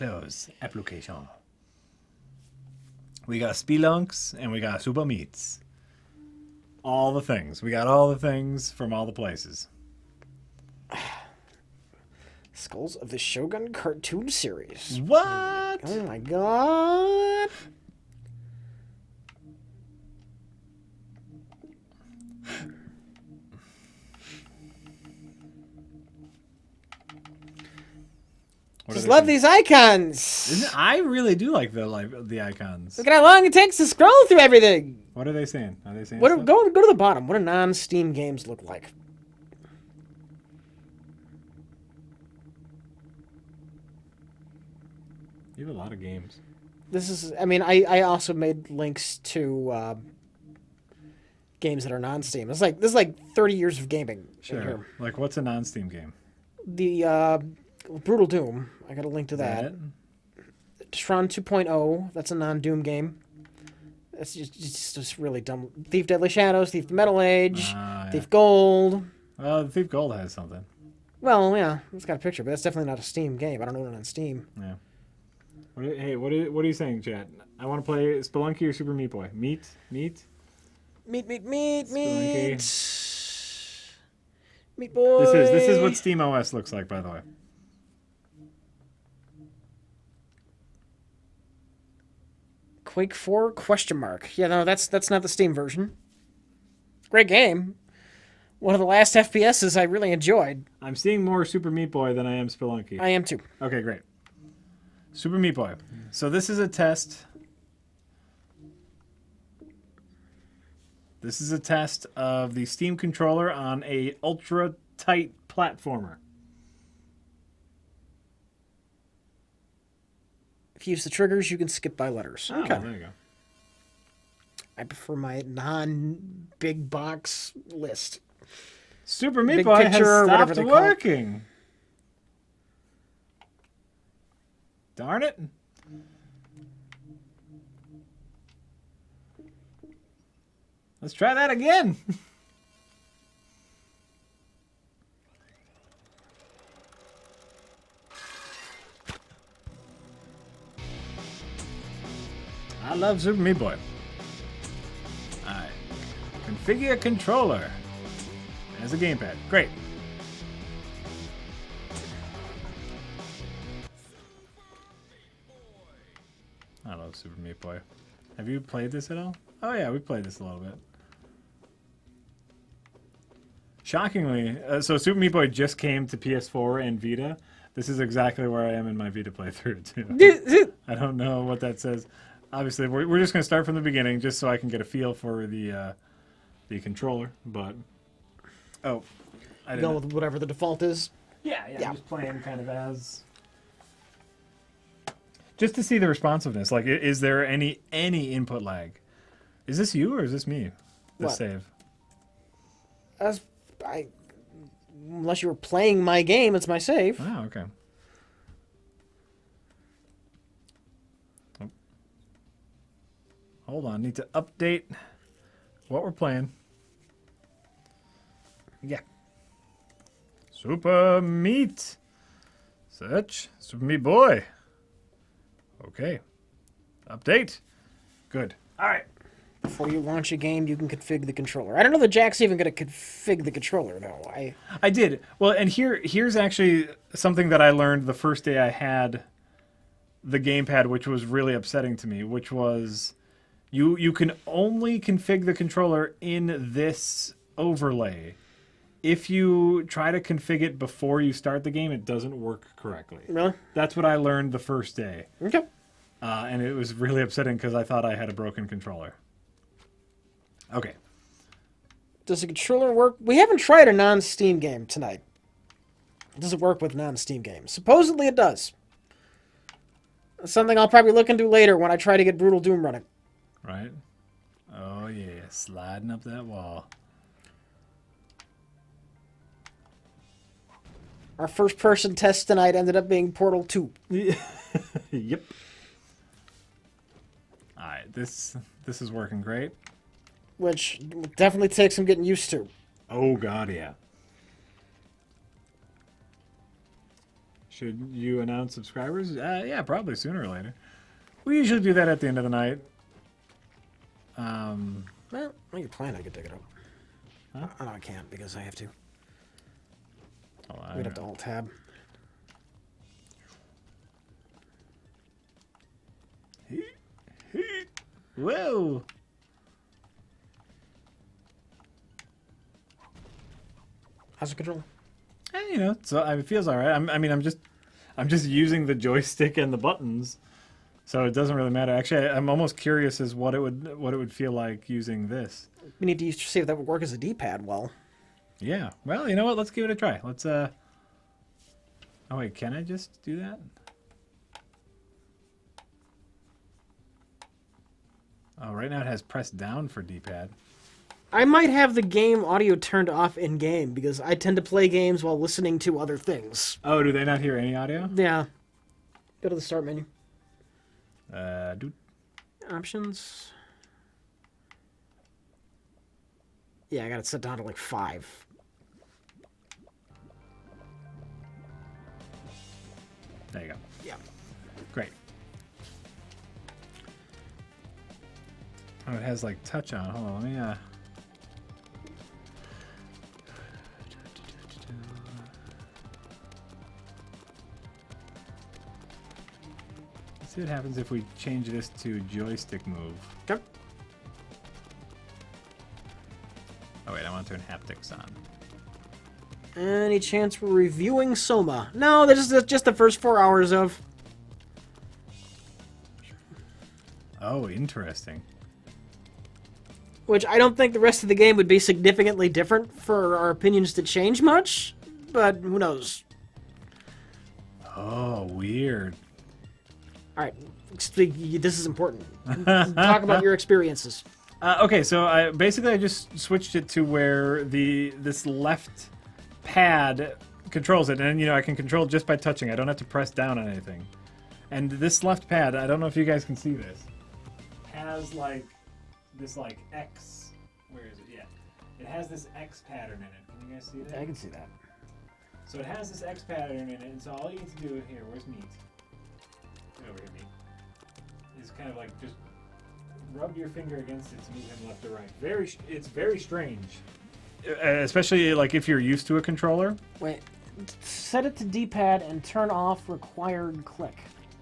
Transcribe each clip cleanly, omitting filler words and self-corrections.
Close application. We got Spelunks and we got Super Meats. All the things. We got all the things from all the places. Skulls of the Shogun cartoon series. What? Oh my god. Just love these icons. I really do like the icons. Look at how long it takes to scroll through everything. What are they saying? Are they saying Go to the bottom. What do non-Steam games look like? You have a lot of games. This is, I mean, I also made links to games that are non-Steam. This is like 30 years of gaming. Sure. Like, what's a non-Steam game? The Brutal Doom. I got a link to that. Tron 2.0. That's a non-Doom game. It's just really dumb. Thief Deadly Shadows, Thief the Metal Age, Yeah. Thief Gold. Well, Thief Gold has something. Well, yeah, it's got a picture, but that's definitely not a Steam game. I don't own it on Steam. Yeah. What are you saying, Chad? I want to play Spelunky or Super Meat Boy. Meat. Meat Boy. This is what Steam OS looks like, by the way. Quake 4 ? Yeah, no, that's not the Steam version. Great game. One of the last FPSs I really enjoyed. I'm seeing more Super Meat Boy than I am Spelunky. I am too. Okay, great. Super Meat Boy. So this is a test. This is a test of the Steam controller on a ultra tight platformer. If you use the triggers, you can skip by letters. Oh, Okay. there you go. I prefer my non-big box list. Super Meat Big Boy has picture, whatever stopped they call it. working. Darn it. Let's try that again. I love Super Meat Boy. Alright. Configure controller as a gamepad. Great. I love Super Meat Boy. Have you played this at all? Oh yeah, we played this a little bit. Shockingly, so Super Meat Boy just came to PS4 and Vita. This is exactly where I am in my Vita playthrough too. I don't know what that says. Obviously, we're just going to start from the beginning, just so I can get a feel for the controller. But I didn't. Go with whatever the default is. Yeah. I'm just playing kind of as, just to see the responsiveness. Like, is there any input lag? Is this you or is this me? The What? save. Unless you were playing my game, it's my save. Oh, okay. Oh. Hold on, need to update what we're playing. Yeah. Super Meat. Search. Super Meat Boy. Okay. Update. Good. All right. Before you launch a game, you can configure the controller. I don't know that Jack's even going to configure the controller, though. I did. Well, and here's actually something that I learned the first day I had the gamepad, which was really upsetting to me, which was you can only configure the controller in this overlay. If you try to configure it before you start the game, it doesn't work correctly. Really? That's what I learned the first day. Okay. And it was really upsetting because I thought I had a broken controller. Okay. Does the controller work? We haven't tried a non-Steam game tonight. Does it work with non-Steam games? Supposedly it does. Something I'll probably look into later when I try to get Brutal Doom running. Right? Oh, yeah. Sliding up that wall. Our first-person test tonight ended up being Portal 2. Yep. All right. This is working great. Which definitely takes some getting used to. Oh, God, yeah. Should you announce subscribers? Yeah, probably sooner or later. We usually do that at the end of the night. Well, when you're playing, I could dig it up. Huh? Oh, no, I can't because I have to. Oh, We'd have to alt-tab. Whoa! How's the control? You know, so it feels all right. I'm just using the joystick and the buttons, so it doesn't really matter. Actually, I'm almost curious as what it would feel like using this. We need to see if that would work as a D-pad well. Yeah. Well, you know what? Let's give it a try. Let's. Oh wait, can I just do that? Oh, right now it has press down for D-pad. I might have the game audio turned off in-game because I tend to play games while listening to other things. Oh, do they not hear any audio? Yeah. Go to the start menu. Dude. Options. Yeah, I got it set down to like 5. There you go. Yeah. Great. Oh, it has like touch on. Hold on, let me Let's see what happens if we change this to joystick move. Okay. Oh wait, I want to turn haptics on. Any chance we're reviewing Soma? No, this is just the first 4 hours of. Oh, interesting. Which I don't think the rest of the game would be significantly different for our opinions to change much, but who knows? Oh, weird. All right, this is important. Talk about your experiences. Okay, so I just switched it to where this left pad controls it, and you know I can control it just by touching. I don't have to press down on anything. And this left pad, I don't know if you guys can see this, has like this like X. Where is it? Yeah, it has this X pattern in it. Can you guys see that? I can see that. So it has this X pattern in it, and so all you need to do here, where's meat? Get over here, meat. Is kind of like just rub your finger against it to move him left or right. It's very strange, especially like if you're used to a controller. Wait, set it to D-pad and turn off required click.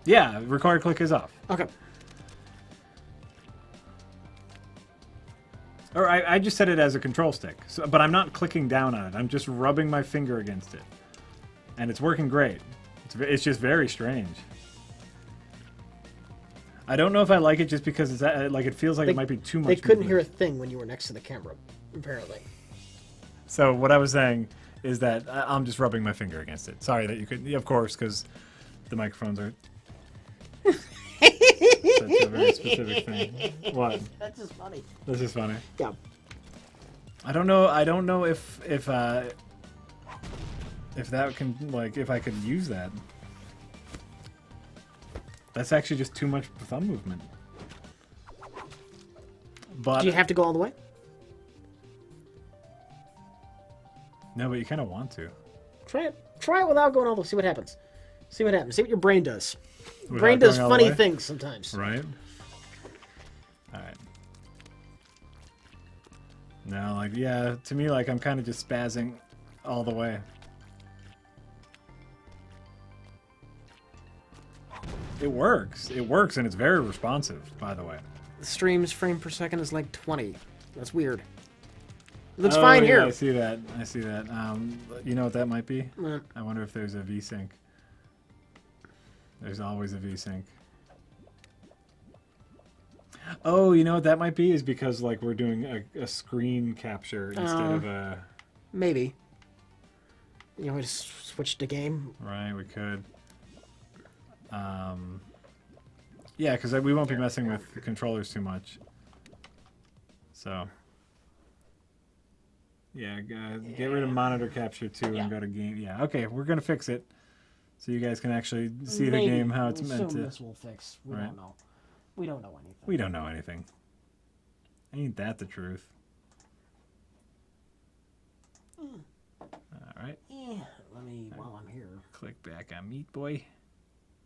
Yeah, required click is off. Okay. Or I just set it as a control stick, but I'm not clicking down on it. I'm just rubbing my finger against it, and it's working great. It's just very strange. I don't know if I like it just because it's like it feels like it might be too much. They couldn't movement. hear a thing when you were next to the camera, apparently. So what I was saying is that I'm just rubbing my finger against it. Sorry that you couldn't, of course, because the microphones are such a very specific thing. What? That's just funny. That's just funny. Yeah. I don't know if that can if I could use that. That's actually just too much thumb movement. But Do you have to go all the way? No, but you kind of want to. Try it. Try it without going all the way. See what happens. See what happens. See what your brain does. Without Brain does going all the funny way? things sometimes. Right? Alright. No, like, yeah, to me, like, I'm kind of just spazzing all the way. It works. It works, and it's very responsive, by the way. The stream's frame per second is like 20. That's weird. It looks Oh, fine yeah, here. I see that. I see that. You know what that might be? Mm. I wonder if there's a VSync. There's always a VSync. Oh, you know what that might be? Is because like we're doing a screen capture instead of a... Maybe. You know, we just switch to game. Right, we could. Yeah, because we won't be messing with the controllers too much. So... Yeah, get rid of monitor capture too and go to game. Yeah, okay, we're gonna fix it, so you guys can actually see the game how it's meant to. This will fix. We don't know. We don't know anything. We don't know anything. Ain't that the truth? All right. Let me, while I'm here, Click back on Meat Boy.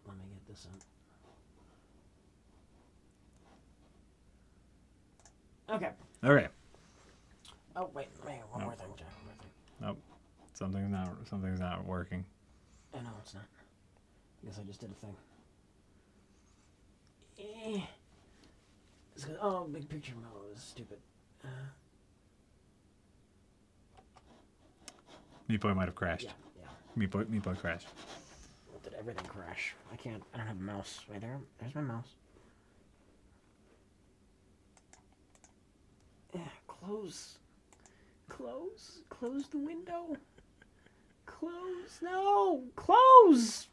let me get this in. Okay. Okay. Oh, wait, one more thing, Jack. One more thing. Nope. Something's not working. Oh, no, it's not. I guess I just did a thing. Oh, big picture mode is stupid. Meat Boy might have crashed. Yeah. Meat Boy crashed. Did everything crash? I don't have a mouse. Right there. There's my mouse. Close the window. Close.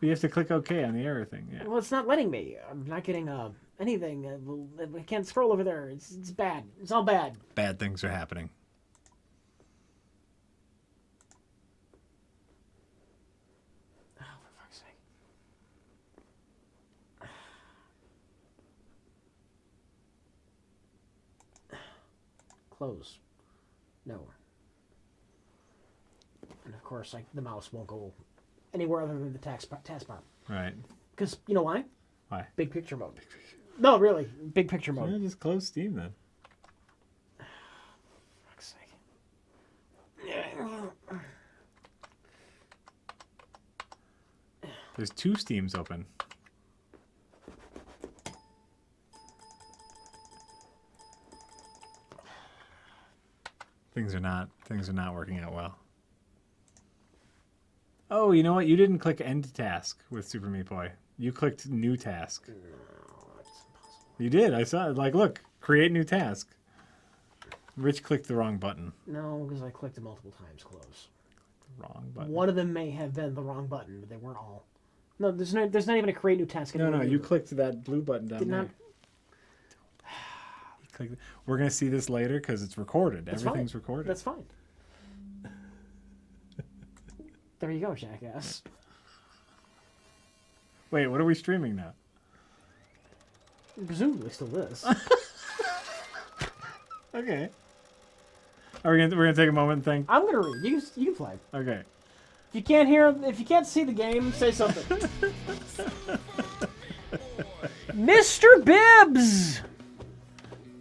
You have to click OK on the error thing. Yeah. Well, it's not letting me. I'm not getting anything. I can't scroll over there. It's bad. It's all bad. Bad things are happening. Oh, for fuck's sake. Close. No. And of course, the mouse won't go anywhere other than the taskbar. Right. Because, you know why? Why? Big picture mode. No, really. Big picture mode. Yeah, just close Steam then. Fuck's sake. There's 2 Steams open. Things are not working out well. Oh, you know what? You didn't click end task with Super Meat Boy. You clicked new task. No, that's impossible. You did. I saw it. Like, look, create new task. Rich clicked the wrong button. No, because I clicked it multiple times. Close. Wrong button. One of them may have been the wrong button, but they weren't all. No, there's not even a create new task. No, you clicked that blue button down Did there. not. We're going to see this later because it's recorded. That's Everything's fine. recorded. That's fine. There you go, jackass. Wait, what are we streaming now? Presumably still this. Okay. We're gonna take a moment and think. I'm gonna read. You can play. Okay. If you can't see the game, say something. Mr. Bibbs!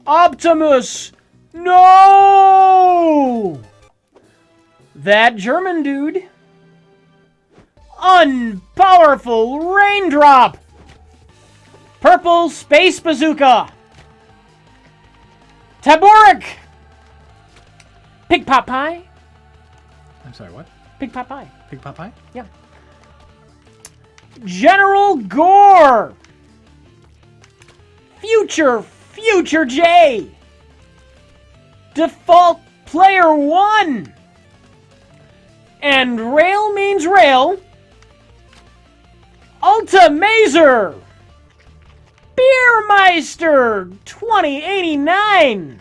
Optimus! No! That German dude. Unpowerful raindrop! Purple space bazooka! Taboric! Pig pot pie? I'm sorry, what? Pig pot pie. Pig pot pie? Yeah. General Gore! Future J! Default Player 1! And rail means rail. Ulta Mazer! Beermeister 2089!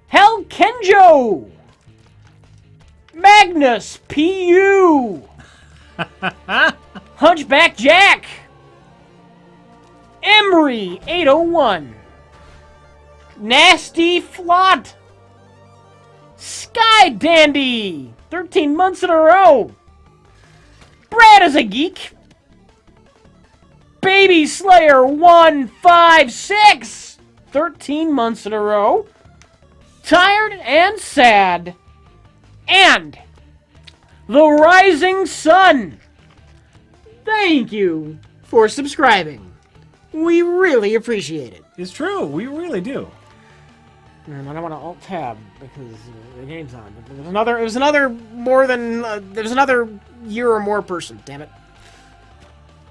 Hell Kenjo! Magnus P.U. Hunchback Jack! Emery 801! Nasty Flot! Sky Dandy! 13 months in a row! Brad is a geek! Baby Slayer 156! 13 months in a row! Tired and Sad! And The Rising Sun! Thank you for subscribing. We really appreciate it. It's true. We really do. And I don't want to alt tab because the game's on. There's another year or more person. Damn it!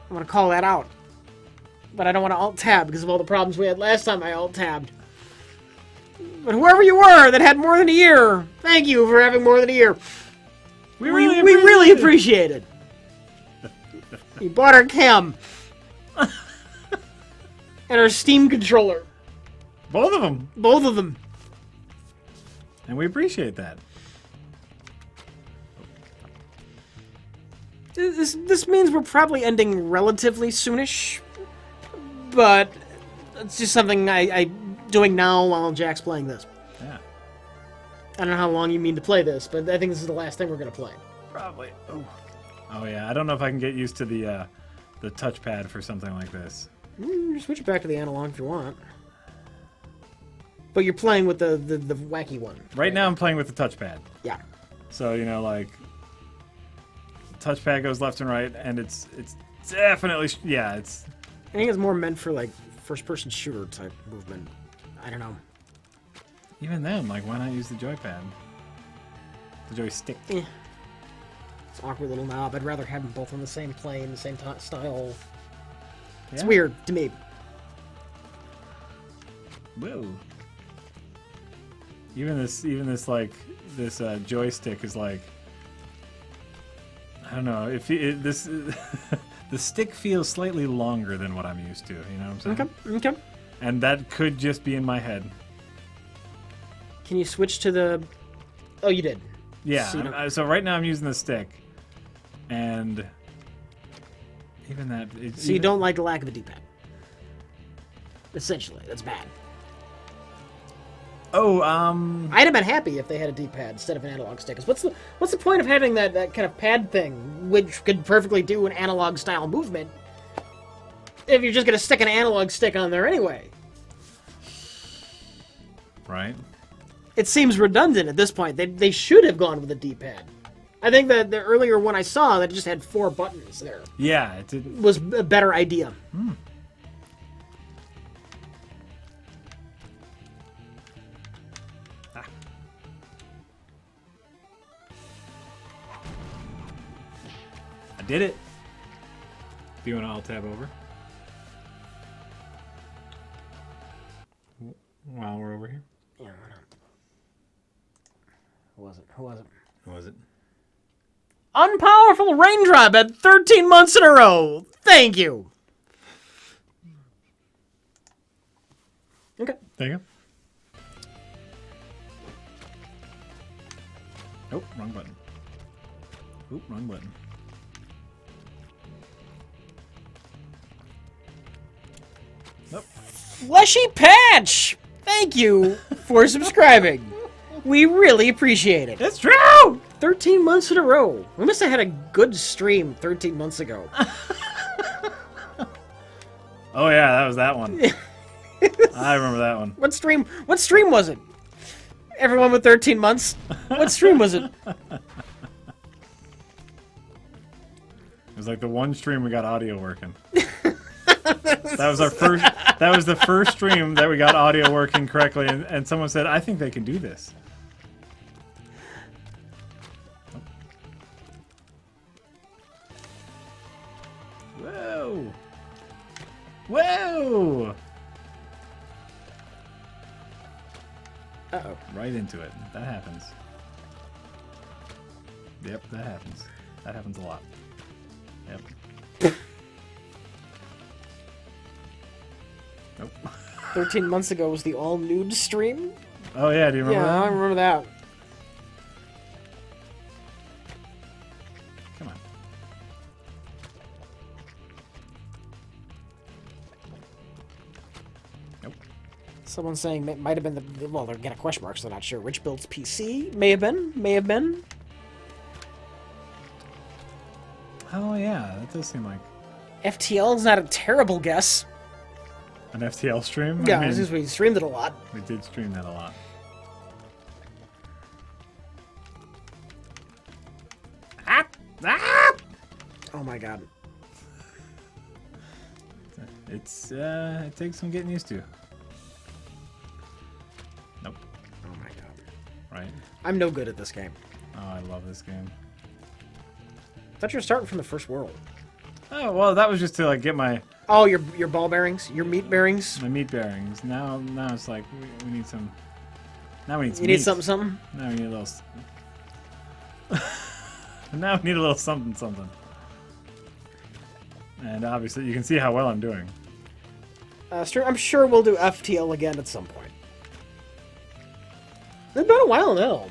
I want to call that out, but I don't want to alt tab because of all the problems we had last time I alt tabbed. But whoever you were that had more than a year, thank you for having more than a year. We really appreciate it. You bought our cam and our Steam controller. Both of them. Both of them. And we appreciate that. This means we're probably ending relatively soonish, but it's just something I doing now while Jack's playing this. Yeah. I don't know how long you mean to play this, but I think this is the last thing we're going to play. Probably. Oh yeah. I don't know if I can get used to the touchpad for something like this. Switch it back to the analog if you want. But you're playing with the wacky one. Right now, I'm playing with the touchpad. Yeah. So like, touchpad goes left and right, and it's definitely it's. I think it's more meant for like first-person shooter type movement. I don't know. Even then, like, why not use the joypad? The joystick. It's an awkward little knob. I'd rather have them both on the same plane, the same style. It's weird to me. Whoa. Even this like this joystick is like, I don't know if this the stick feels slightly longer than what I'm used to. You know what I'm saying? Okay. And that could just be in my head. Can you switch to the? Oh, you did. Yeah. So right now I'm using the stick, and even that. So you don't like the lack of a D-pad. Essentially, that's bad. Oh, I'd have been happy if they had a D-pad instead of an analog stick. 'Cause what's the point of having that kind of pad thing, which could perfectly do an analog style movement, if you're just gonna stick an analog stick on there anyway? Right. It seems redundant at this point. They should have gone with a D-pad. I think that the earlier one I saw that just had 4 buttons there. Yeah, it did. Was a better idea. I did it. Do you want to alt-tab over? While we're over here. Yeah, why not? Who was it? Who was it? Unpowerful Raindrop at 13 months in a row. Thank you. Okay. There you go. Oh, wrong button. Oop, wrong button. Nope. Fleshy Patch. Thank you for subscribing. We really appreciate it. It's true! 13 months in a row. We must have had a good stream 13 months ago. Oh yeah, that was that one. I remember that one. What stream was it? Everyone with 13 months? What stream was it? It was like the one stream we got audio working. That was our first. That was the first stream that we got audio working correctly, and someone said, "I think they can do this." Whoa! Whoa! Uh-oh. Right into it. That happens. Yep, that happens. That happens a lot. Yep. Nope. 13 months ago was the all-nude stream? Oh yeah, do you remember Yeah, that? I remember that. Come on. Nope. Someone's saying it might have been the... Well, they're getting question marks, so they're not sure. Rich Build's PC? May have been. May have been. Oh yeah, that does seem like FTL is not a terrible guess. an FTL stream. Yeah, I mean, since we streamed it a lot. we did stream that a lot. Ah! Ah! Oh my god. It takes some getting used to. Nope. Oh my god. Right. I'm no good at this game. Oh, I love this game. I thought you were starting from the first world. Oh well, that was just to like get my Oh, your ball bearings? Your meat bearings? meat bearings. Now it's like we need some. Now we need some. You need meat. something? Now we need a little. Now we need a little something. And obviously, you can see how well I'm doing. I'm sure we'll do FTL again at some point. It's been a while now.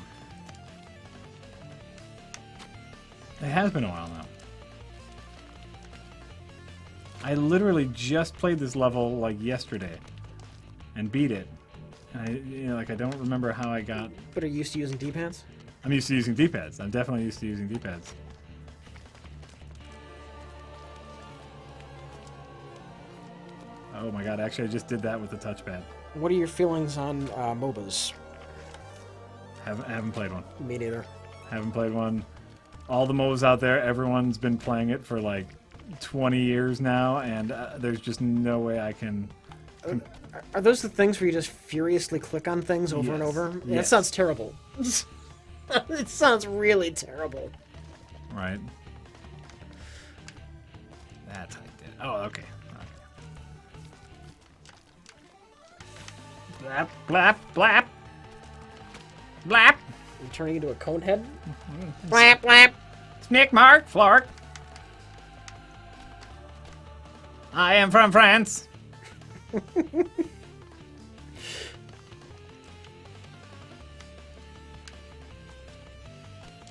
It has been a while now. I literally just played this level like yesterday and beat it. And I don't remember how I got. But are you used to using D-pads? I'm used to using D-pads. I'm definitely used to using D-pads. Oh my god! Actually, I just did that with the touchpad. What are your feelings on MOBAs? Haven't played one. Me neither. Haven't played one. All the MOBAs out there, everyone's been playing it for like 20 years now, and there's just no way I can. Are those the things where you just furiously click on things over and Yes. over? Yeah, that Yes. sounds terrible. It sounds really terrible. Right. That's how I did. Oh, okay. Blap, blap, blap. Blap. I'm turning into a cone head. Blap, blap. Snick Mark Flark. I am from France.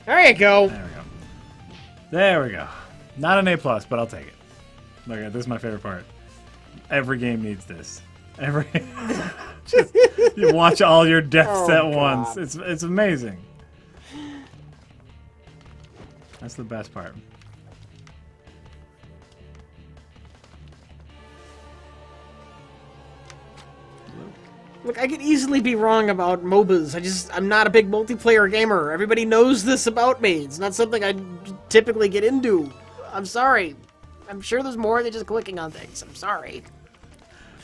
There you go. There we go. There we go. Not an A+, but I'll take it. Look, this is my favorite part. Every game needs this. Every just you watch all your deaths Oh, at God. once. It's amazing. That's the best part. Look, I could easily be wrong about MOBAs. I'm not a big multiplayer gamer. Everybody knows this about me. It's not something I typically get into. I'm sorry. I'm sure there's more than just clicking on things. I'm sorry.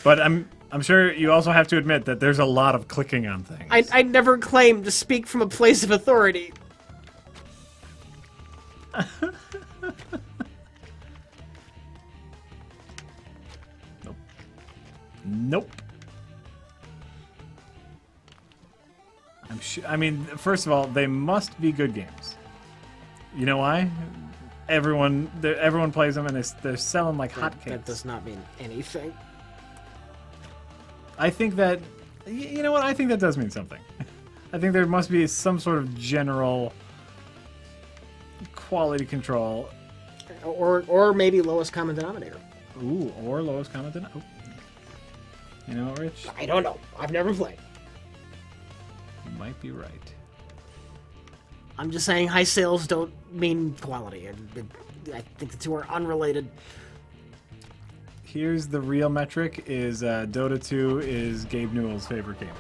But I'm sure you also have to admit that there's a lot of clicking on things. I never claim to speak from a place of authority. Nope. Nope. I'm sure. I mean, first of all, they must be good games. You know why? Everyone plays them, and they're selling like hotcakes. That does not mean anything. I think that, you know what? I think that does mean something. I think there must be some sort of general quality control. Or maybe lowest common denominator. Ooh, or lowest common denominator. You know what, Rich? I don't know. I've never played. You might be right. I'm just saying high sales don't mean quality. I think the two are unrelated. Here's the real metric: is Dota 2 is Gabe Newell's favorite game.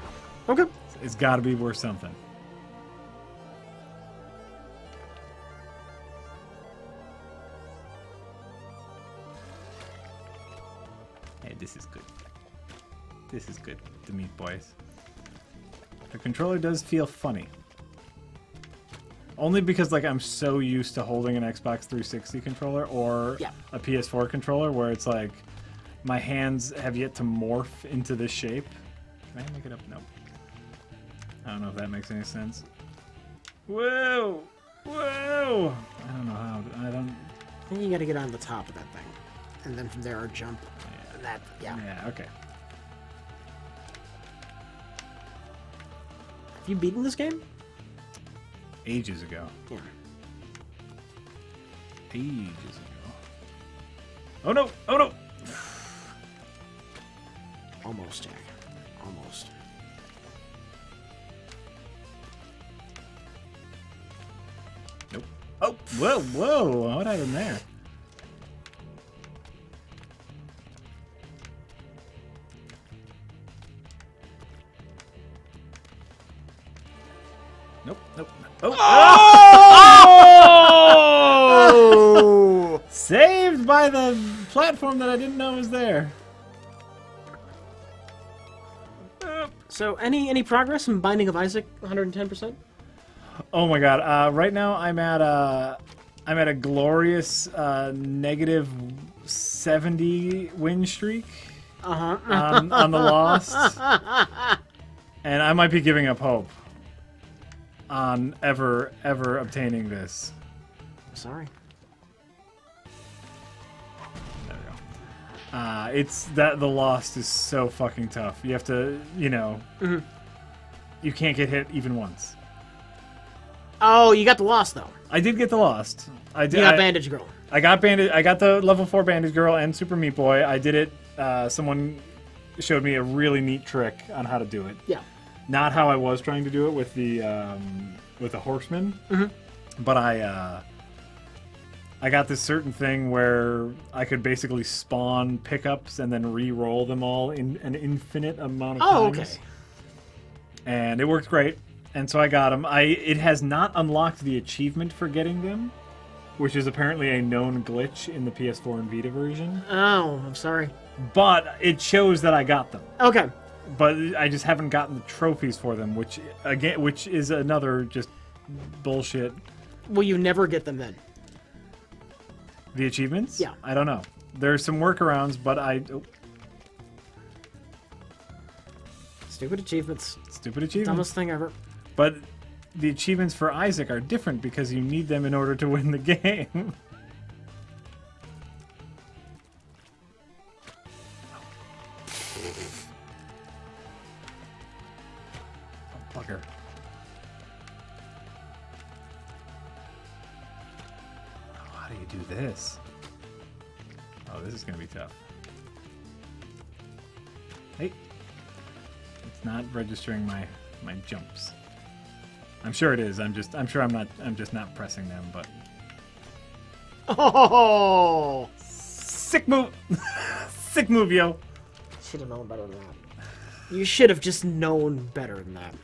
Okay. It's got to be worth something. Hey, this is good. This is good, the Meat Boys. The controller does feel funny. Only because like I'm so used to holding an Xbox 360 controller or Yeah. a PS4 controller where it's like my hands have yet to morph into this shape. Can I make it up? No. I don't know if that makes any sense. Whoa! Whoa! I don't know how. I don't. I think you gotta get on the top of that thing. And then from there, our jump. Yeah. And that, yeah. Yeah, okay. Have you beaten this game? Ages ago. Yeah. Ages ago. Oh no! Oh no! Almost, Jack. Almost. Nope. Oh! Whoa! Whoa! What happened there? Nope. Nope. Oh! Oh! Saved by the platform that I didn't know was there. So, any progress in Binding of Isaac? 110%? Oh my god! Right now I'm at a glorious negative 70 win streak on the Lost, and I might be giving up hope on ever obtaining this. Sorry. There we go. It's that the Lost is so fucking tough. You have to, you can't get hit even once. Oh, you got the Lost, though. I did get the Lost. I did. You got Bandage Girl. I got Bandage. I got the level 4 Bandage Girl and Super Meat Boy. I did it. Someone showed me a really neat trick on how to do it. Yeah. Not how I was trying to do it with the horseman, but I got this certain thing where I could basically spawn pickups and then re-roll them all in an infinite amount of times. Okay. And it worked great, and so I got them. It has not unlocked the achievement for getting them, which is apparently a known glitch in the PS4 and Vita version. Oh, I'm sorry. But it shows that I got them. Okay. But I just haven't gotten the trophies for them, which is another just bullshit. Will you never get them then? The achievements? Yeah. I don't know. There's some workarounds, but Stupid achievements. Stupid achievements. Dumbest thing ever. But the achievements for Isaac are different because you need them in order to win the game. Oh, bugger. Oh, how do you do this? Oh, this is going to be tough. Hey. It's not registering my jumps. I'm sure it is. I'm just not pressing them, but Oh! sick move. Sick move, yo. Should have known better than that. You should have just known better than that.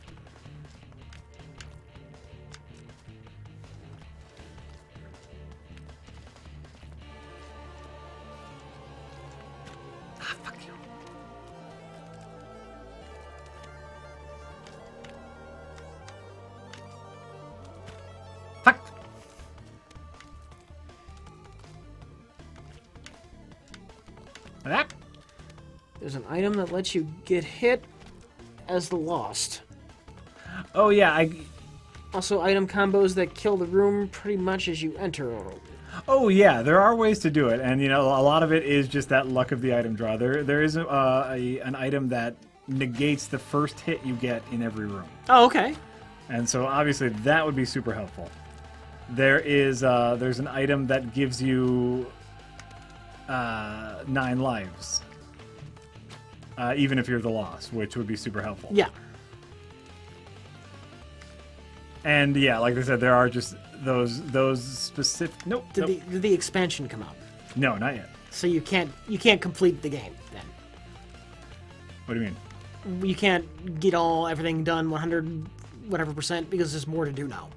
Ah, fuck you. Fuck. That. There's an item that lets you get hit as the lost. Oh yeah, Also, item combos that kill the room pretty much as you enter. Oh yeah, there are ways to do it, and a lot of it is just that luck of the item draw. There is an item that negates the first hit you get in every room, Oh, okay. and so obviously that would be super helpful. There's an item that gives you 9 lives, even if you're the lost, which would be super helpful. Yeah. And yeah, like I said, there are just those specific. Nope. Did the expansion come out? No, not yet. So you can't complete the game then. What do you mean? You can't get everything done 100 whatever percent because there's more to do now.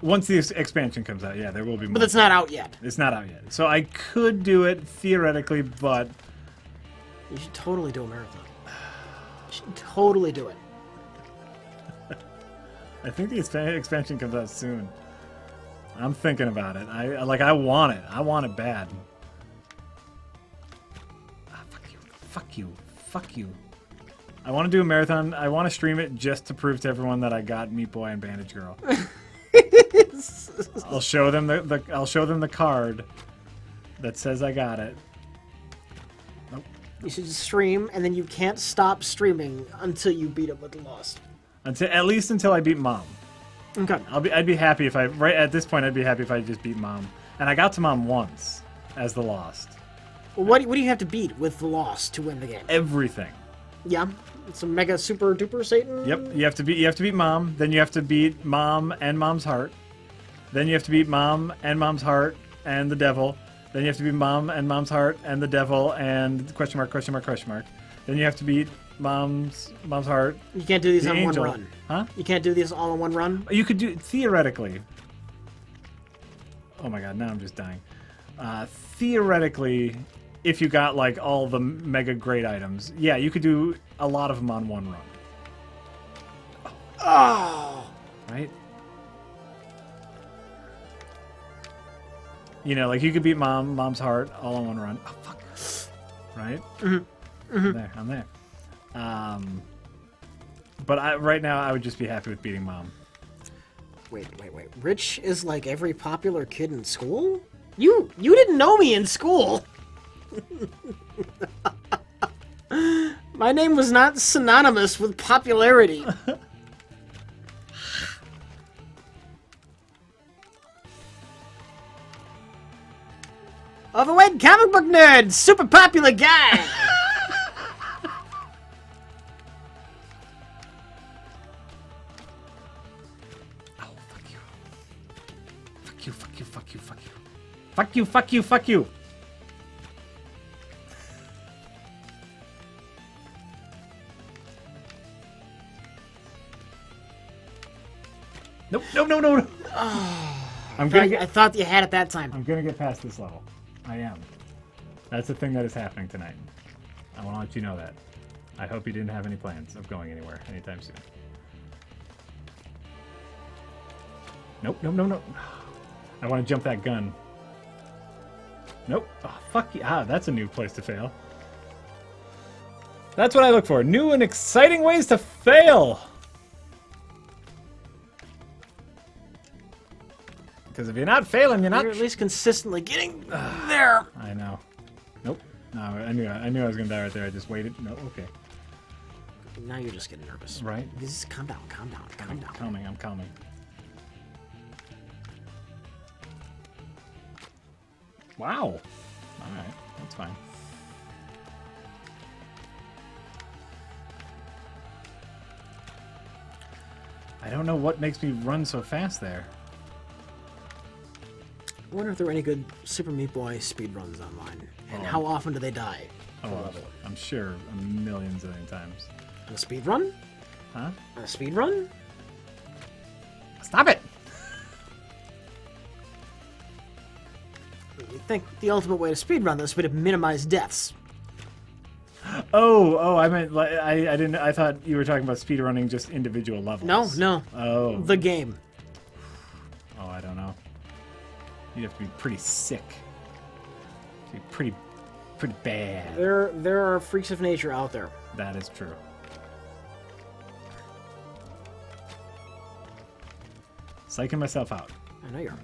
Once the expansion comes out, yeah, there will be more. But it's not out yet. It's not out yet. So I could do it theoretically, but You should totally do a marathon. You should totally do it. I think the expansion comes out soon. I'm thinking about it. I want it. I want it bad. Ah, fuck you. Fuck you. Fuck you. I want to do a marathon. I want to stream it just to prove to everyone that I got Meat Boy and Bandage Girl. I'll show them the card that says I got it. Nope. You should stream, and then you can't stop streaming until you beat it with the Lost. At least until I beat Mom. Okay. I'd be happy if right at this point I'd be happy if I just beat Mom. And I got to Mom once as the Lost. Well, what do you have to beat with the Lost to win the game? Everything. Yeah. It's a mega super duper Satan. Yep. You have to beat Mom. Then you have to beat Mom and Mom's heart. Then you have to beat Mom and Mom's heart and the devil. Then you have to beat Mom and Mom's heart and the devil and question mark, question mark, question mark. Then you have to beat Mom's heart. You can't do these the on angel. one run. Huh? You can't do these all in one run. You could do theoretically. Oh my god, now I'm just dying. Theoretically, if you got like all the mega great items, yeah, you could do a lot of them on one run. Oh. Right? Like you could beat Mom's heart all in one run. Oh fuck. Right? Mm-hmm. Mm-hmm. I'm there. But right now I would just be happy with beating Mom. Wait. Rich is like every popular kid in school? You didn't know me in school. My name was not synonymous with popularity. Overweight comic book nerd, super popular guy. Fuck you, fuck you, fuck you. Nope, no, no, no, no. I thought you had it that time. I'm gonna get past this level. I am. That's the thing that is happening tonight. I want to let you know that. I hope you didn't have any plans of going anywhere anytime soon. Nope, no, no, no. I want to jump that gun. Nope. Oh, fuck you. Ah, that's a new place to fail. That's what I look for. New and exciting ways to fail. Because if you're not failing, you're not... You're at least consistently getting there. I know. Nope. No, I knew I was going to die right there. I just waited. No, okay. Now you're just getting nervous. Right. Just calm down, calm down, calm down. I'm calming. Wow. Alright, that's fine. I don't know what makes me run so fast there. I wonder if there are any good Super Meat Boy speedruns online. And how often do they die? Oh, I'm sure millions of times. On a speedrun? Huh? On a speedrun? Stop it! You think the ultimate way to speedrun this would have minimized deaths? Oh, I meant like I didn't. I thought you were talking about speedrunning just individual levels. No. Oh. The game. Oh, I don't know. You'd have to be pretty sick. Be pretty bad. There are freaks of nature out there. That is true. Psyching myself out. I know you are.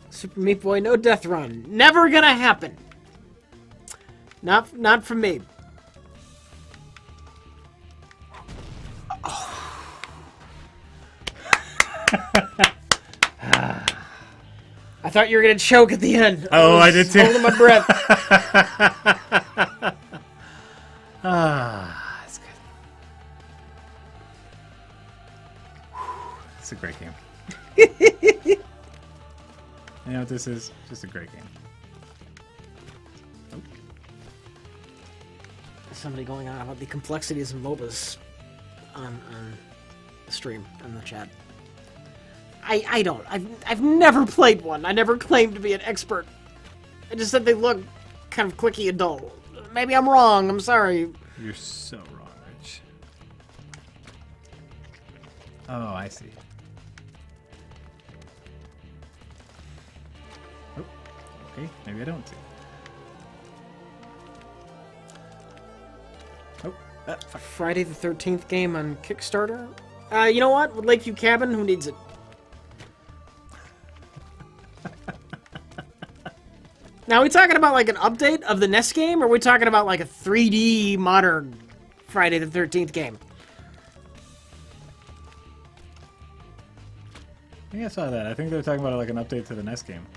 Super Meat Boy, no death run. Never gonna happen. Not from me. I thought you were gonna choke at the end. Oh, I did too. Holding my breath. That's good. It's a great game. You know what this is? Just a great game. Oh. Somebody going on about the complexities of MOBAs on the stream in the chat. I don't. I've never played one. I never claimed to be an expert. I just said they look kind of clicky and dull. Maybe I'm wrong. I'm sorry. You're so wrong, Rich. Oh, I see. Oh, okay. Maybe I don't see. Oh, fuck. Friday the 13th game on Kickstarter. You know what? With Lakeview Cabin, who needs it? Now, are we talking about like an update of the NES game, or are we talking about like a 3D modern Friday the 13th game? I think I saw that. I think they were talking about like an update to the NES game.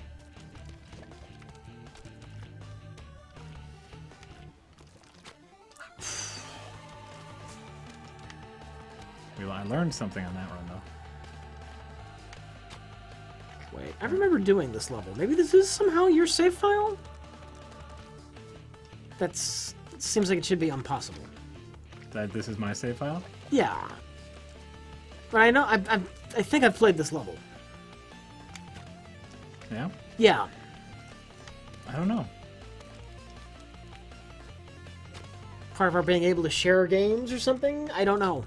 I learned something on that run, though. Wait, I remember doing this level. Maybe this is somehow your save file? Seems like it should be impossible. That this is my save file? Yeah. But I know, I think I've played this level. Yeah? Yeah. I don't know. Part of our being able to share games or something? I don't know.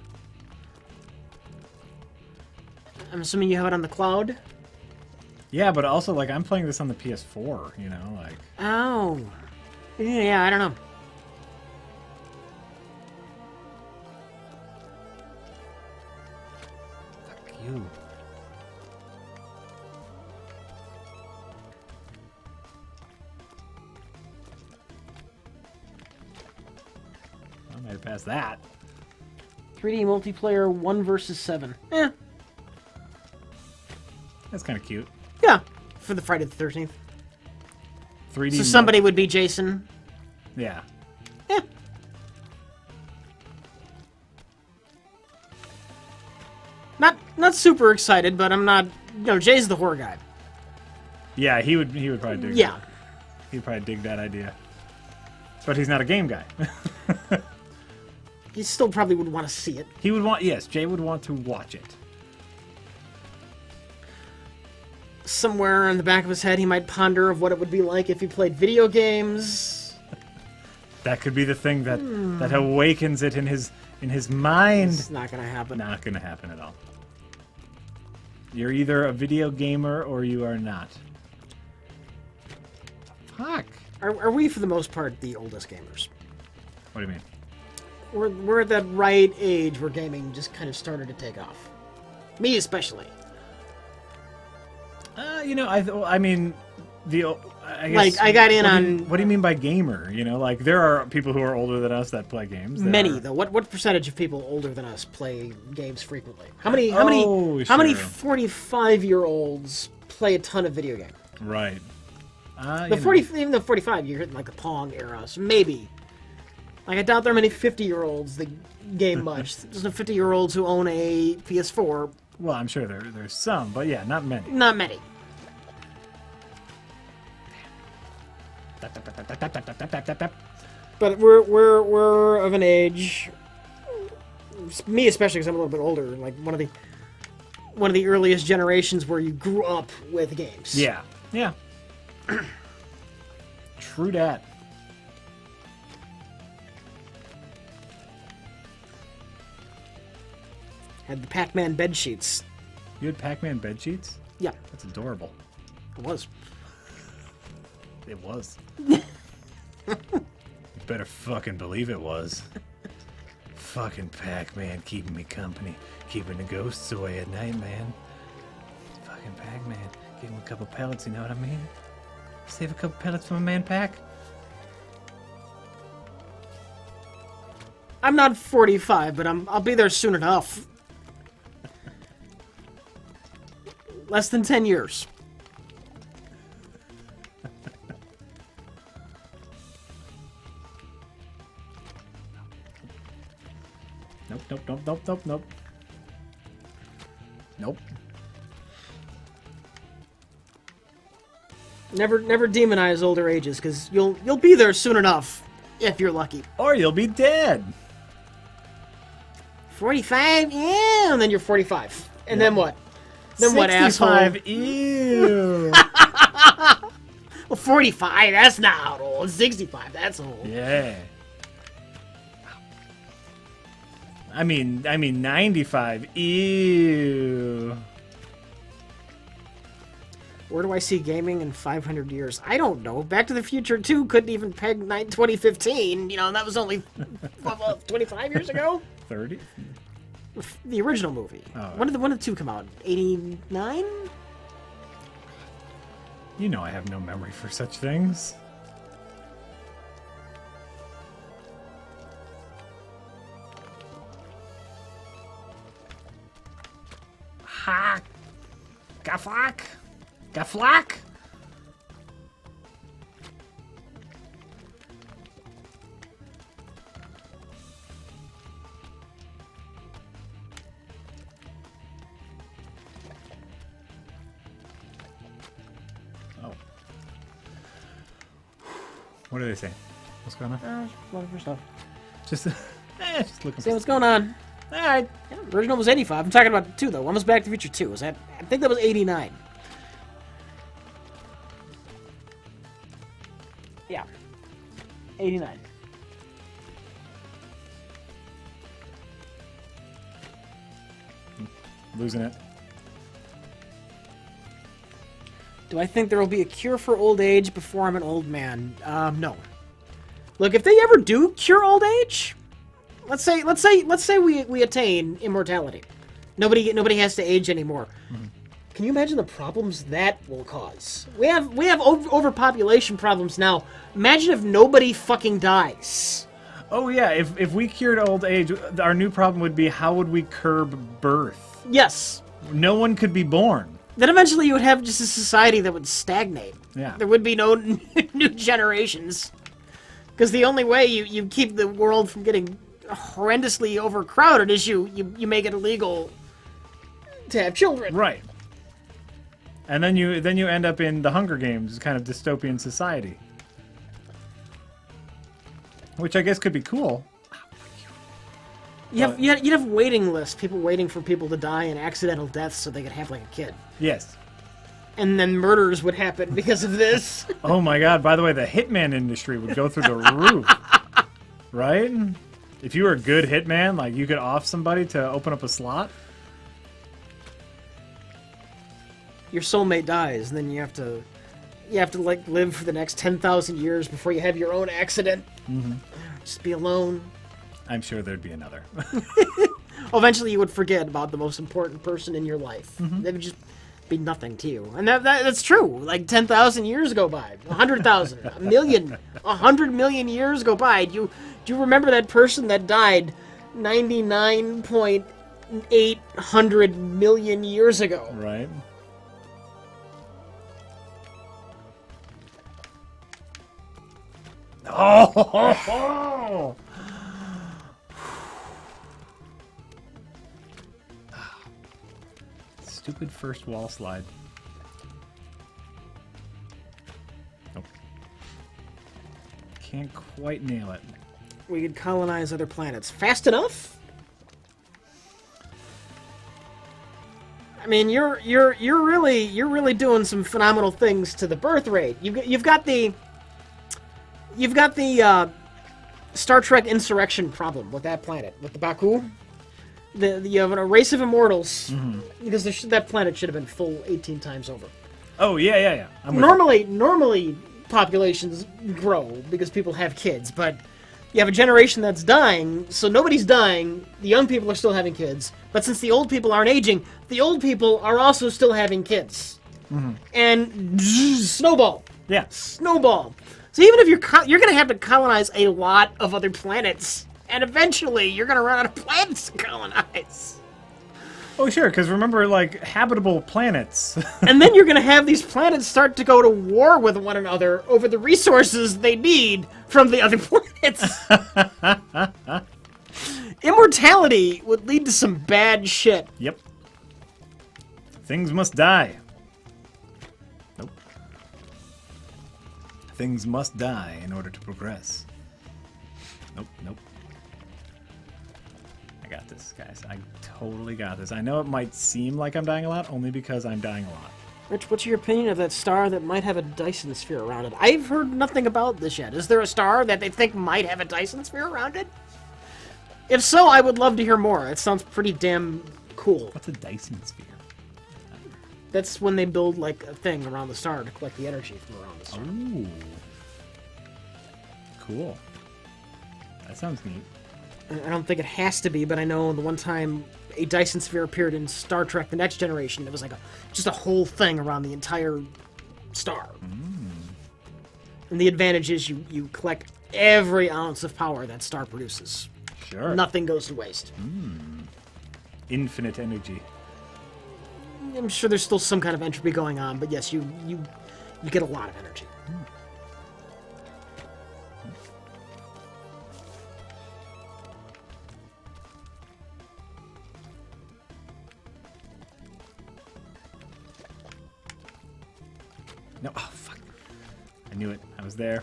I'm assuming you have it on the cloud? Yeah, but also, like, I'm playing this on the PS4, you know, like... Oh. Yeah, I don't know. Fuck you. I might have passed that. 3D multiplayer 1 versus 7. Eh. That's kind of cute. Yeah. For the Friday the 13th. 3D. So somebody would be Jason. Yeah. Yeah. Not super excited, but I'm not... You know, Jay's the horror guy. Yeah, he would probably dig Yeah. that. He'd probably dig that idea. But he's not a game guy. He still probably would want to see it. He would want, yes, Jay would want to watch it. Somewhere in the back of his head, he might ponder of what it would be like if he played video games. That could be the thing that awakens it in his mind. It's not going to happen. Not gonna happen at all. You're either a video gamer or you are not. Fuck. Are we, for the most part, the oldest gamers? What do you mean? We're at that right age where gaming just kind of started to take off. Me especially. You know, I mean, I guess, Like, I got in on... What do you mean by gamer? You know, like, there are people who are older than us that play games. Many, though. What percentage of people older than us play games frequently? How many Oh, 45-year-olds play a ton of video games? Right. Even the 45, you're hitting like the Pong era, so maybe. Like, I doubt there are many 50-year-olds that game much. There's no 50-year-olds who own a PS4. Well, I'm sure there's some, but yeah, not many. Not many. But we're of an age, me especially, because I'm a little bit older, like one of the earliest generations where you grew up with games. Yeah. Yeah. True dat. Had the Pac-Man bed sheets. You had Pac-Man bed sheets? Yeah, That's adorable. it was. It was. You better fucking believe it was. Fucking Pac-Man keeping me company. Keeping the ghosts away at night, man. Fucking Pac-Man. Give him a couple pellets, you know what I mean? Save a couple pellets for my man Pac. I'm not 45, but I'll be there soon enough. Less than 10 years. Nope. Nope. Never demonize older ages, because you'll be there soon enough, if you're lucky. Or you'll be dead. 45? Yeah, and then you're 45. And then what? Then what, asshole? 65, ew. Well, 45, that's not old. 65, that's old. Yeah. I mean 95, ew. Where do I see gaming in 500 years? I don't know. Back to the Future 2 couldn't even peg 2015, and that was only 25 years ago? 30? The original movie. Oh. When did the 2 come out? 89? You know I have no memory for such things. Ha! Gaflack! Gaflack! Oh. What do they say? What's going on? Looking for stuff. Just looking See for what's going on. Alright. Yeah, the original was 85. I'm talking about 2, though. One was Back to the Future 2. I think that was 89. Yeah. 89. Losing it. Do I think there will be a cure for old age before I'm an old man? No. Look, if they ever do cure old age, let's say we attain immortality. Nobody has to age anymore. Mm-hmm. Can you imagine the problems that will cause? We have overpopulation problems now. Imagine if nobody fucking dies. Oh yeah, if we cured old age, our new problem would be how would we curb birth? Yes. No one could be born. Then eventually you would have just a society that would stagnate. Yeah. There would be no new generations. Because the only way you keep the world from getting horrendously overcrowded is you make it illegal to have children. Right. And then you end up in the Hunger Games kind of dystopian society. Which I guess could be cool. You'd have waiting lists, people waiting for people to die in accidental deaths so they could have like a kid. Yes. And then murders would happen because of this. Oh my god, by the way, the hitman industry would go through the roof. Right? If you were a good hitman, like you could off somebody to open up a slot. Your soulmate dies, and then you have to like live for the next 10,000 years before you have your own accident. Mm-hmm. Just be alone. I'm sure there'd be another. Eventually, you would forget about the most important person in your life. Mm-hmm. They would just be nothing to you, and that's true. Like 10,000 years go by, 100,000, a million, 100 million years go by. Do you remember that person that died 99.800 million years ago? Right. Oh! Stupid first wall slide. Nope. Can't quite nail it. We could colonize other planets fast enough. I mean, you're really doing some phenomenal things to the birth rate. You've got the Star Trek insurrection problem with that planet, with the Baku. You have a race of immortals, because that planet should have been full 18 times over. Oh, yeah. Normally populations grow because people have kids, but you have a generation that's dying, so nobody's dying, the young people are still having kids, but since the old people aren't aging, the old people are also still having kids. And snowball. Yeah. Snowball. So even if you're going to have to colonize a lot of other planets, and eventually you're going to run out of planets to colonize. Oh, sure, because remember, like, habitable planets. And then you're going to have these planets start to go to war with one another over the resources they need from the other planets. Immortality would lead to some bad shit. Yep. Things must die. Nope. Things must die in order to progress. Nope. I got this, guys. I totally got this. I know it might seem like I'm dying a lot, only because I'm dying a lot. Rich, what's your opinion of that star that might have a Dyson sphere around it? I've heard nothing about this yet. Is there a star that they think might have a Dyson sphere around it? If so, I would love to hear more. It sounds pretty damn cool. What's a Dyson sphere? That's when they build, like, a thing around the star to collect the energy from around the star. Ooh. Cool. That sounds neat. I don't think it has to be, but I know the one time a Dyson sphere appeared in Star Trek The Next Generation, it was like just a whole thing around the entire star. And the advantage is you collect every ounce of power that star produces. Sure. Nothing goes to waste. Infinite energy. I'm sure there's still some kind of entropy going on, but yes, you get a lot of energy. No, oh fuck! I knew it. I was there.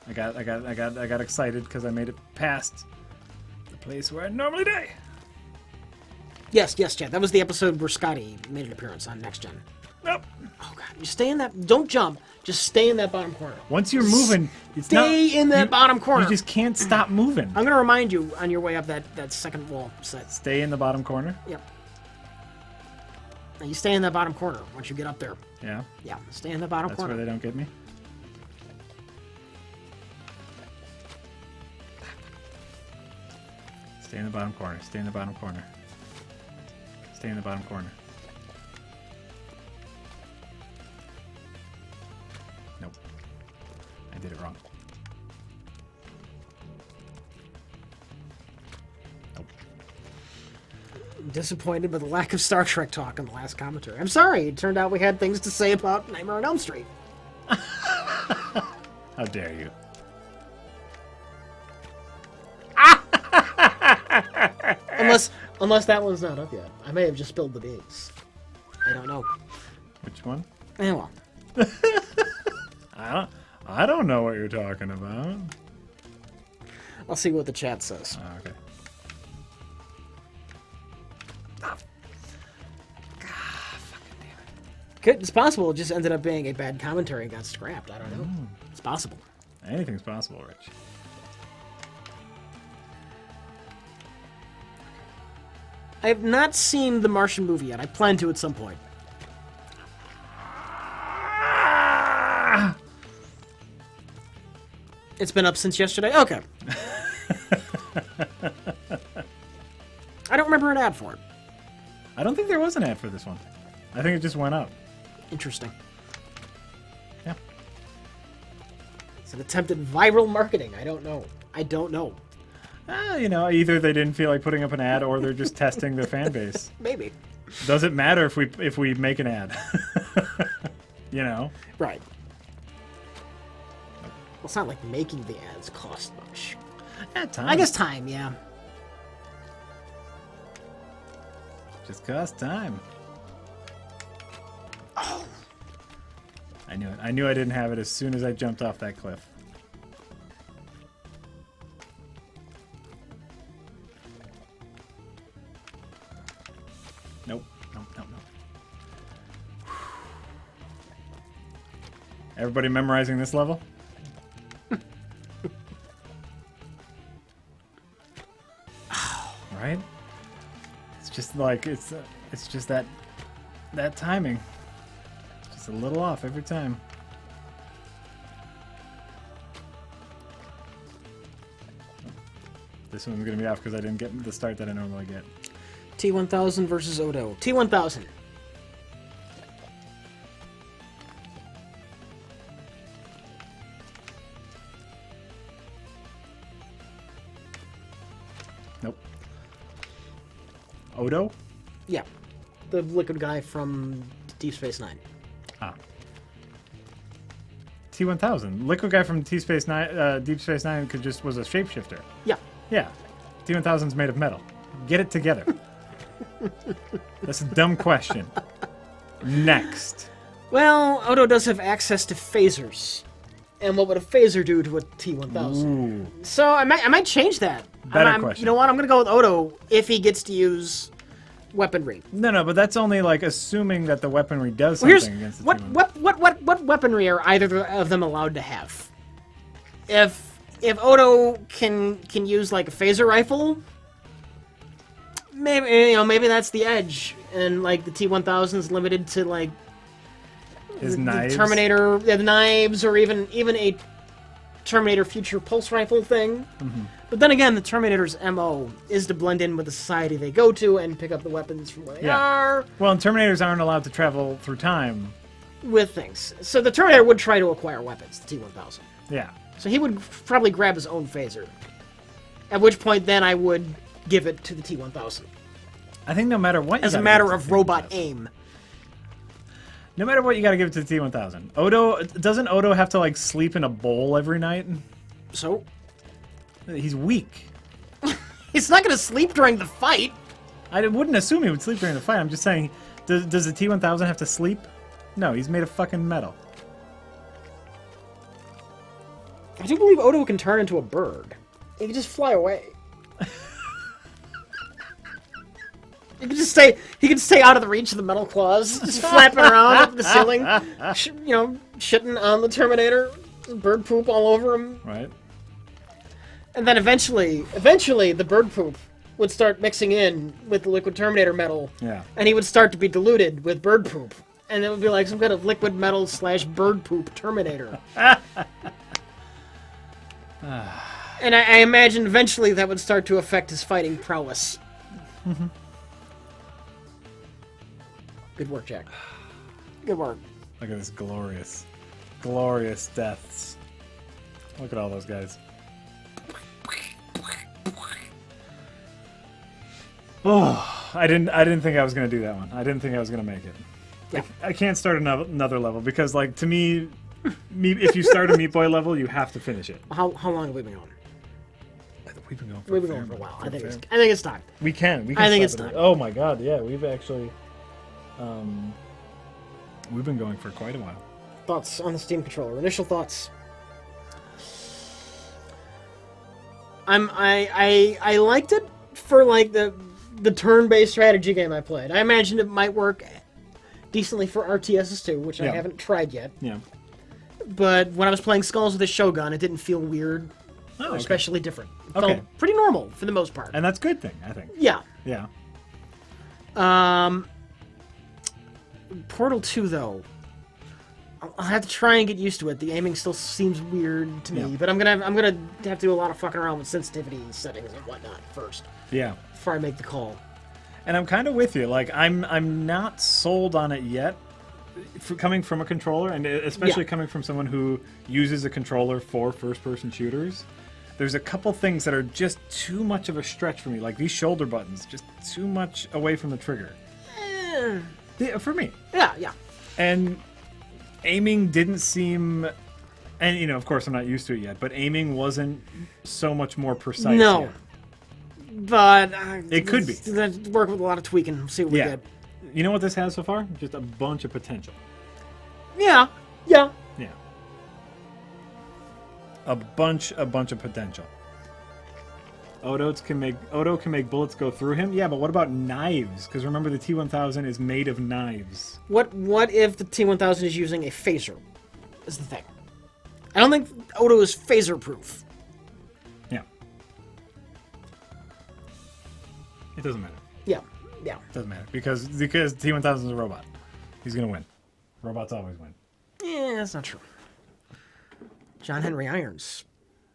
I got excited because I made it past the place where I normally die. Yes, Chad. That was the episode where Scotty made an appearance on Next Gen. Nope. Oh god, you stay in that. Don't jump. Just stay in that bottom corner. Once you're moving, it's Stay in that bottom corner. You just can't stop moving. I'm gonna remind you on your way up that second wall set. Stay in the bottom corner. Yep. Now you stay in that bottom corner once you get up there. Yeah. Yeah, stay in the bottom That's corner. where they don't get me. Stay in the bottom corner. Stay in the bottom corner. Stay in the bottom corner. Nope. I did it wrong. Nope. Disappointed by the lack of Star Trek talk in the last commentary. I'm sorry. It turned out we had things to say about Nightmare on Elm Street. How dare you? Unless that one's not up yet. I may have just spilled the beans. I don't know. Which one? Well. I don't know what you're talking about. I'll see what the chat says. Oh, okay. It's possible it just ended up being a bad commentary and got scrapped. I don't know. It's possible. Anything's possible, Rich. I have not seen the Martian movie yet. I plan to at some point. It's been up since yesterday? Okay. I don't remember an ad for it. I don't think there was an ad for this one. I think it just went up. Interesting. Yeah. It's an attempted viral marketing. I don't know. You know, either they didn't feel like putting up an ad or they're just testing their fan base. Maybe. Does it matter if we make an ad? You know? Right. Well, it's not like making the ads cost much. Time. I guess time, yeah. Just cost time. Oh. I knew it. I knew I didn't have it as soon as I jumped off that cliff. Nope. Nope. Everybody memorizing this level? Right? It's just like it's just that timing. It's just a little off every time. This one's gonna be off because I didn't get the start that I normally get. T1000 versus Odo. T1000. Nope. Odo? Yeah. The liquid guy from Deep Space Nine. Ah. T1000. Liquid guy from Deep Space Nine was a shapeshifter. Yeah. Yeah. T1000's made of metal. Get it together. That's a dumb question. Next. Well, Odo does have access to phasers. And what would a phaser do to a T1000? Ooh. So I might change that. Better question. You know what? I'm going to go with Odo if he gets to use weaponry. No, but that's only like assuming that the weaponry does something against the T1000. What weaponry are either of them allowed to have? If Odo can use like a phaser rifle, maybe that's the edge, and like the T1000's limited to like His the knives. Terminator, the knives, or even a Terminator future pulse rifle thing. Mm-hmm. But then again, the Terminator's MO is to blend in with the society they go to and pick up the weapons from where they are. Well, and Terminators aren't allowed to travel through time. With things. So the Terminator would try to acquire weapons, the T1000. Yeah. So he would probably grab his own phaser. At which point, then I would give it to the T1000. I think no matter what, As a matter of robot aim. No matter what, you gotta give it to the T1000. Doesn't Odo have to like sleep in a bowl every night? So He's weak. he's not going to sleep during the fight. I wouldn't assume he would sleep during the fight. I'm just saying, does the T1000 have to sleep? No, he's made of fucking metal. I do believe Odo can turn into a bird. He can just fly away. He can stay out of the reach of the metal claws, just flapping around up the ceiling, shitting on the Terminator, bird poop all over him. Right. And then eventually, the bird poop would start mixing in with the liquid Terminator metal. Yeah. And he would start to be diluted with bird poop. And it would be like some kind of liquid metal / bird poop Terminator. And I imagine eventually that would start to affect his fighting prowess. Mm-hmm. Good work, Jack. Good work. Look at this glorious, glorious deaths. Look at all those guys. Oh, I didn't think I was gonna do that one. I didn't think I was gonna make it. Yeah. I can't start another level because, like, to me, if you start a Meat Boy level, you have to finish it. How long have we been going? We've been going for a while. I think fair. it's time. We can. I think stop it's it. time. Oh my god, yeah, we've actually. We've been going for quite a while. Thoughts on the Steam controller? Initial thoughts? I liked it for like the turn-based strategy game I played. I imagined it might work decently for RTSs too, which I haven't tried yet. Yeah. But when I was playing Skulls with a Shogun, it didn't feel weird or especially different. It felt pretty normal for the most part. And that's a good thing, I think. Yeah. Yeah. Portal 2, though, I'll have to try and get used to it. The aiming still seems weird to me, but I'm gonna have to do a lot of fucking around with sensitivity settings and whatnot first. Yeah. Before I make the call. And I'm kind of with you. Like, I'm not sold on it yet, coming from a controller, and especially coming from someone who uses a controller for first-person shooters. There's a couple things that are just too much of a stretch for me. Like these shoulder buttons, just too much away from the trigger. Yeah, for me. Yeah. And aiming didn't seem... And, you know, of course, I'm not used to it yet, but aiming wasn't so much more precise yet. But... it could be. Let's work with a lot of tweaking, see what we get. You know what this has so far? Just a bunch of potential. Yeah. Yeah. A bunch of potential. Odo can make bullets go through him. Yeah, but what about knives? Because remember, the T-1000 is made of knives. What if the T-1000 is using a phaser? Is the thing. I don't think Odo is phaser proof. Yeah. It doesn't matter. Yeah. It doesn't matter because T-1000 is a robot. He's gonna win. Robots always win. Yeah, that's not true. John Henry Irons.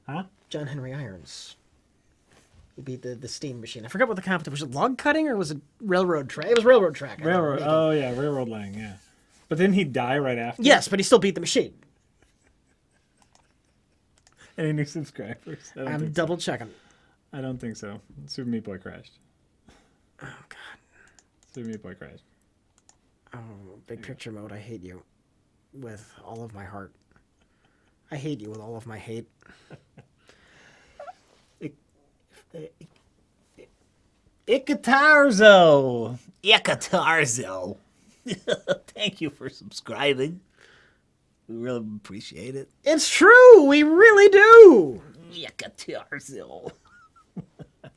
Huh? John Henry Irons. He beat the steam machine. I forgot what the competition was. It log cutting or was it railroad track? It was railroad track. Railroad. Oh yeah, railroad laying. Yeah. But didn't he die right after? Yes, but he still beat the machine. Any new subscribers? I'm double checking. I don't think so. Super Meat Boy crashed. Oh God. Super Meat Boy crashed. Oh, big picture mode. I hate you with all of my heart. I hate you with all of my hate. Ikatarzo. Ikatarzo. Thank you for subscribing. We really appreciate it. It's true. We really do. Ikatarzo.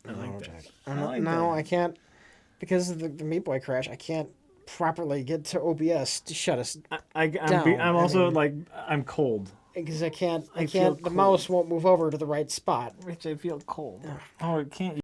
I like that. I can't. Because of the Meat Boy crash, I can't properly get to OBS to shut us down. I'm also like I'm cold. Because I can't. feel The cold. mouse won't move over to the right spot. Rich, I feel cold. Oh, it can't.